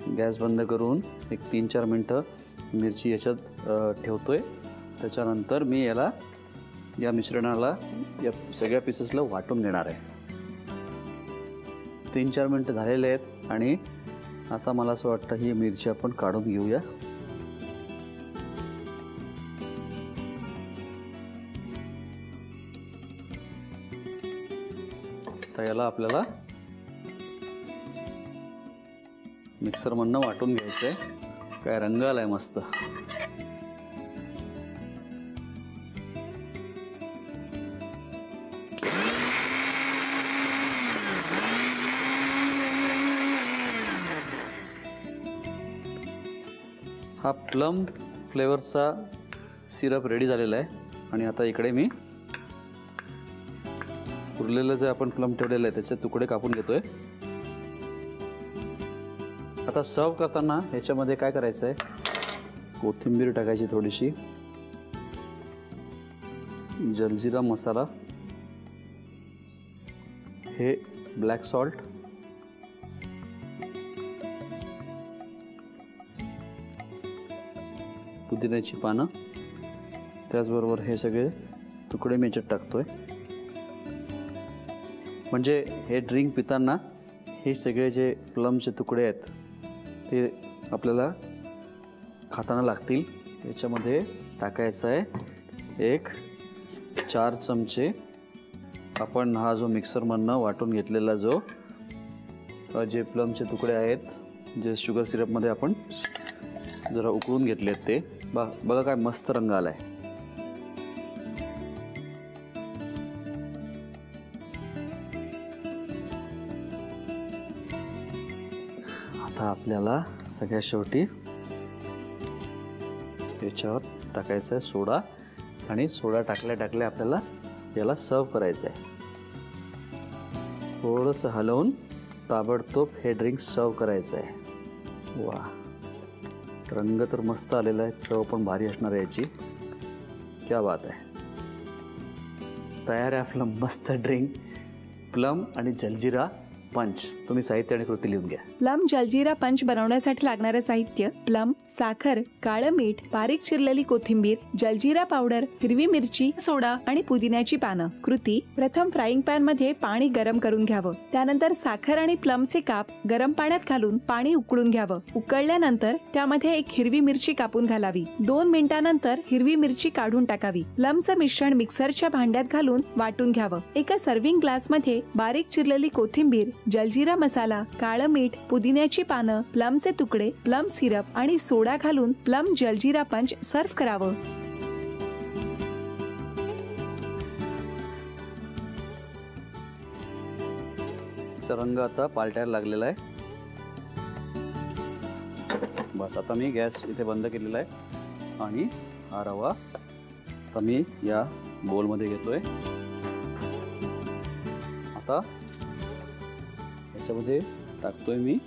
Gas बंद करून एक 3-4 मिनटं मिरची याच्यात ठेवतोय. त्याच्यानंतर मी या मिश्रणाला या सगळ्या पीसेसला वाटून घेणार आहे. 3-4 मिनटं झालेले आहेत आणि आता मला असं वाटतं ही मिरची आपण काढून घेऊया. तर याला आपल्याला मिक्सरमधनं वाटून घ्यायचं आहे. काय रंग आलाय मस्त. हा प्लम फ्लेवरचा सिरप रेडी झालेला आहे आणि आता इकडे मी उरलेलं जे आपण प्लम ठेवलेलं आहे त्याचे तुकडे कापून घेतोय. आता सर्व करताना ह्याच्यामध्ये काय करायचं आहे, कोथिंबीर टाकायची थोडीशी, जलजिरा मसाला, हे ब्लॅक सॉल्ट, पुदिन्याची पानं, त्याचबरोबर हे सगळे तुकडे मी याच्यात टाकतोय. म्हणजे हे ड्रिंक पिताना हे सगळे जे प्लमचे तुकडे आहेत ते आपल्याला खाताना लागतील. याच्यामध्ये टाकायचं आहे एक 4 चमचे आपण हा जो मिक्सरमधनं वाटून घेतलेला जो जे प्लमचे तुकडे आहेत जे शुगर सिरपमध्ये आपण जरा उकळून घेतले आहेत ते. बघा काय मस्त रंग आला आहे. आता आपल्याला सगळ्यात शेवटी याच्यावर टाकायचं आहे सोडा आणि सोडा टाकल्या आपल्याला याला सर्व करायचं आहे. थोडंसं हलवून ताबडतोब हे ड्रिंक सर्व करायचं आहे. वा, रंग तर मस्त आलेला आहे, चव पण भारी असणार आहे याची. क्या बात आहे. तयार आहे आपलं मस्त ड्रिंक प्लम आणि जलजिरा पंच. तुम्ही साहित्य आणि कृती लिहून घ्या. प्लम जलजिरा पंच बनवण्यासाठी लागणारे साहित्य: प्लम, साखर, काळं मीठ, बारीक चिरलेली कोथिंबीर, जलजिरा पावडर, हिरवी मिरची, सोडा आणि पुदिन्याची पानं. कृती: प्रथम फ्राईंग पॅन मध्ये पाणी गरम करून घ्यावं. त्यानंतर साखर आणि प्लमचे काप गरम पाण्यात घालून पाणी उकळून घ्यावं. उकळल्यानंतर त्यामध्ये एक हिरवी मिरची कापून घालावी. 2 मिनिटांनंतर हिरवी मिरची काढून टाकावी. प्लमचं मिश्रण मिक्सरच्या भांड्यात घालून वाटून घ्यावं. एका सर्व्हिंग ग्लास मध्ये बारीक चिरलेली कोथिंबीर, जलजिरा मसाला, काळं मीठ, पुदिन्याची पानं, प्लमचे तुकडे, प्लम सिरप आणि सोडा घालून प्लम जलजिरा पंच सर्व्ह करावं. रंग आता पालटायला लागलेला आहे. बस आता मी गॅस इथे बंद केलेला आहे आणि हा रवा आता मी या बोलमध्ये घेतोय. आता याच्यामध्ये टाकतोय मी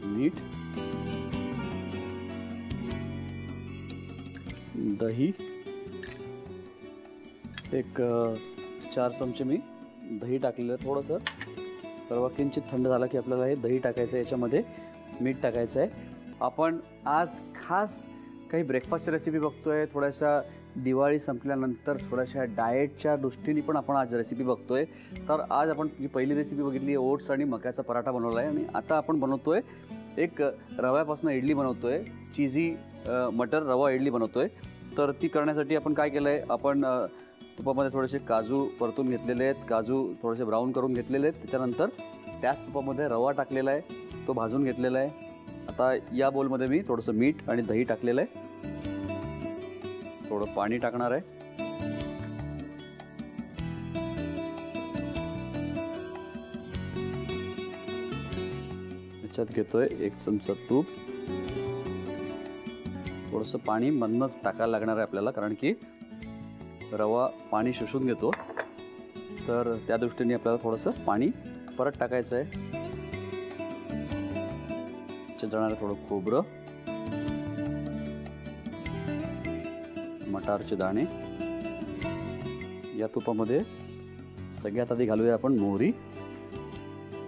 मीठ, दही, एक 4 चमचे मी दही टाकलेलं आहे. थोडंसं रवा किंचित थंड झाला की आपल्याला हे दही टाकायचं आहे, याच्यामध्ये मीठ टाकायचं आहे. आपण आज खास काही ब्रेकफास्टची रेसिपी बघतोय. थोड्याशा दिवाळी संपल्यानंतर थोड्याशा डाएटच्या दृष्टीने पण आपण आज रेसिपी बघतोय. तर आज आपण जी पहिली रेसिपी बघितली ओट्स आणि मक्याचा पराठा बनवला आहे आणि आता आपण बनवतोय एक रव्यापासून इडली बनवतोय, चीजी मटर रवा इडली बनवतोय. तर ती करण्यासाठी आपण काय केलं आहे, आपण तुपामध्ये थोडेसे काजू परतून घेतलेले आहेत, काजू थोडेसे ब्राऊन करून घेतलेले आहेत. त्याच्यानंतर त्याच तुपामध्ये रवा टाकलेला आहे, तो भाजून घेतलेला आहे. आता या बोलमध्ये मी थोडंसं मीठ आणि दही टाकलेलं आहे, थोडं पाणी टाकणार आहे. याच्यात घेतोय 1 चमचा तूप. थोडंसं पाणी मधनंच टाकायला लागणार आहे आपल्याला, कारण की रवा पाणी शोषून घेतो. तर त्या दृष्टीने आपल्याला थोडंसं पाणी परत टाकायचं आहे. जाणारं थोडं खोबरं, मटारचे दाणे. या तुपामध्ये सगळ्यात आधी घालूया आपण मोहरी.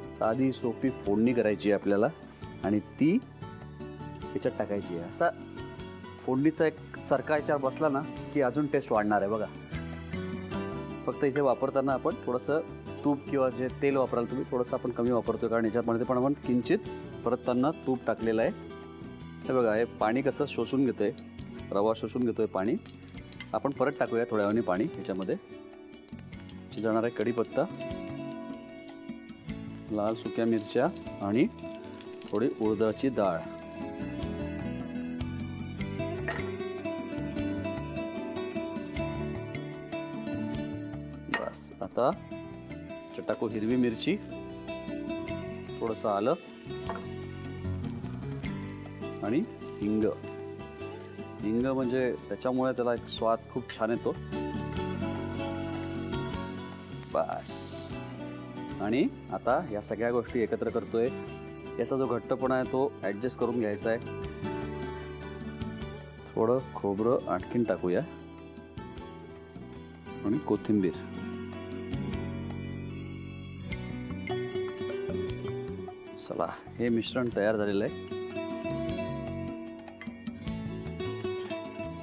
साधी सोपी फोडणी करायची आहे आपल्याला आणि ती याच्यात टाकायची आहे. असा फोडणीचा एक सरका याच्यावर बसला ना की अजून टेस्ट वाढणार आहे बघा. फक्त इथे वापरताना आपण थोडंसं तूप किंवा जे तेल वापराल तुम्ही थोडंसं आपण कमी वापरतो, कारण याच्यामध्ये पण आपण किंचित परतताना तूप टाकलेलं आहे. हे बघा, हे पाणी कसं शोषून घेतं आहे, रवा शोषून घेतो आहे पाणी. आपण परत टाकूया थोड्या वेळाने पाणी. ह्याच्यामध्ये शिजवणार आहे कढीपत्ता, लाल सुक्या मिरच्या आणि थोडी उडदाची डाळ. बस. आता टाकू हिरवी मिरची, थोडंसं आलं आणि हिंग. हिंग म्हणजे त्याच्यामुळे त्याला एक स्वाद खूप छान येतो. बस. आणि आता या सगळ्या गोष्टी एकत्र करतोय. याचा जो घट्टपणा आहे तो ॲडजस्ट करून घ्यायचा आहे. थोडं खोबरं आणखीन टाकूया आणि कोथिंबीर. चला, हे मिश्रण तयार झालेलं आहे.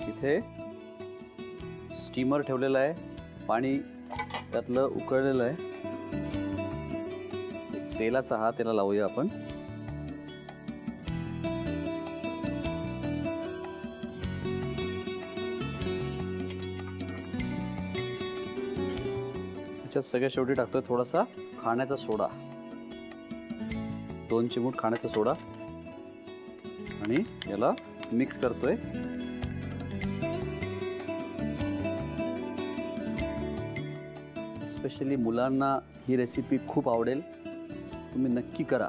इथे स्टीमर ठेवलेलं आहे, पाणी त्यातलं उकळलेलं आहे. तेलाचा हात त्याला लावूया आपण. याच्यात सगळ्या शेवटी टाकतोय थोडासा खाण्याचा सोडा, 2 चिमूट खाण्याचा सोडा, आणि याला मिक्स करतोय. स्पेशली मुलांना ही रेसिपी खूप आवडेल, तुम्ही नक्की करा.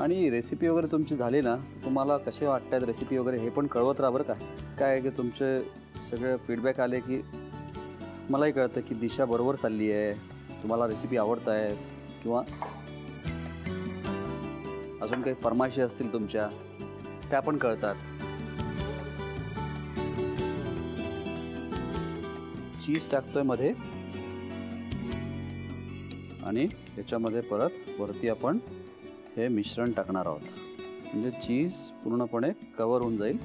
आणि रेसिपी वगैरे तुमची झाली ना, तुम्हाला कसे वाटतात रेसिपी वगैरे हे पण कळवत राहा बरं का. काय आहे की तुमचे सगळे फीडबॅक आले की मलाही कळतं की दिशा बरोबर चालली आहे, तुम्हाला रेसिपी आवडत आहेत, किंवा अजून काही फरमाईशी असतील तुमच्या त्या पण कळतात. चीज टाकतोय मध्ये, आणि याच्यामध्ये परत वरती आपण हे मिश्रण टाकणार आहोत, म्हणजे चीज पूर्णपणे कव्हर होऊन जाईल.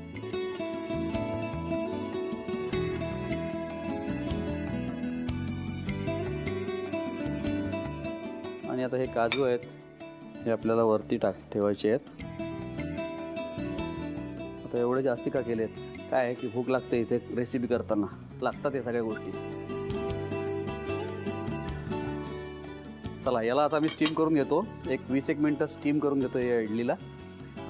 आणि आता हे काजू आहेत, हे आपल्याला वरती ठेवायचे आहेत. आता एवढे जास्ती का केलेत, काय आहे की भूक लागते इथे रेसिपी करताना, लागतात या सगळ्या गोष्टी. चला, याला आता मी स्टीम करून घेतो. एक 20 मिनिटं स्टीम करून घेतो या इडलीला,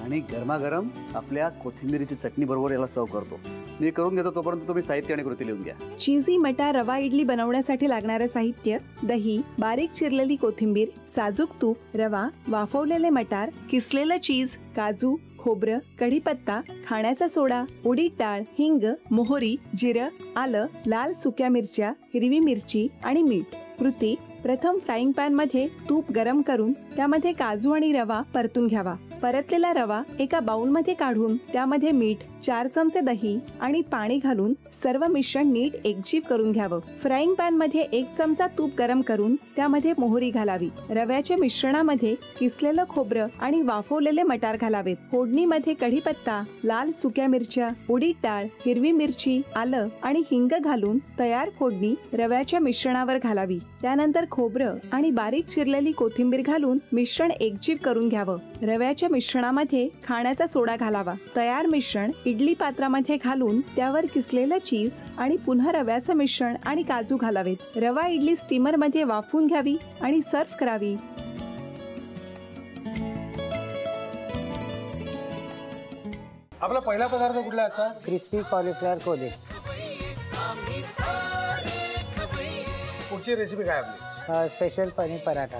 आणि गरमागरम आपल्या कोथिंबीरीची चटणी बरोबर याला सर्व करतो. मी करून घेतो, तोपर्यंत तुम्ही साहित्य आणि कृती लिहून घ्या. चीजी मटार रवा इडली बनवण्यासाठी लागणारे साहित्य: दही, बारीक चिरलेली कोथिंबीर, साजूक तूप, रवा, वाफवलेले मटार, किसलेलं चीज, काजू, खोबरं, कढीपत्ता, खाण्याचा सोडा, उडीद डाळ, हिंग, मोहरी, जिरं, आलं, लाल सुक्या मिरच्या, हिरवी मिरची आणि मीठ. कृती: प्रथम फ्राईंग पॅन मध्ये तूप गरम करून त्यामध्ये काजू आणि रवा परतून घ्यावा. परतलेला रवा एका बाउल मध्ये काढून त्यामध्ये मीठ, 4 चमचे दही आणि पाणी घालून सर्व मिश्रण नीट एकजीव करून घ्यावं. फ्राईंग पॅन मध्ये 1 चमचा तूप गरम करून त्यामध्ये मोहरी घालावी. रव्याच्या मिश्रणामध्ये किसलेलं खोबरं आणि वाफवलेले मटार घालावेत. फोडणीमध्ये कढीपत्ता, लाल सुक्या मिरच्या, उडीद डाळ, हिरवी मिरची, आलं आणि हिंग घालून तयार फोडणी रव्याच्या मिश्रणावर घालावी. त्यानंतर खोबरं आणि बारीक चिरलेली कोथिंबीर घालून मिश्रण एकजीव करून घ्यावं. रव्याच्या मिश्रणामध्ये खाण्याचा सोडा घालावा. तयार मिश्रण इडली पात्रामध्ये घालून त्यावर किसलेलं चीज आणि पुन्हा रव्याचं मिश्रण आणि काजू घालावेत. रवा इडली स्टीमर मध्ये वाफवून घ्यावी आणि सर्व्ह करावी. आपला पहिला पदार्थ कुठला याचा? क्रिस्पी कॉलीफ्लॉवर कोले. पुढची रेसिपी काय आपली? स्पेशल पनीर पराठा.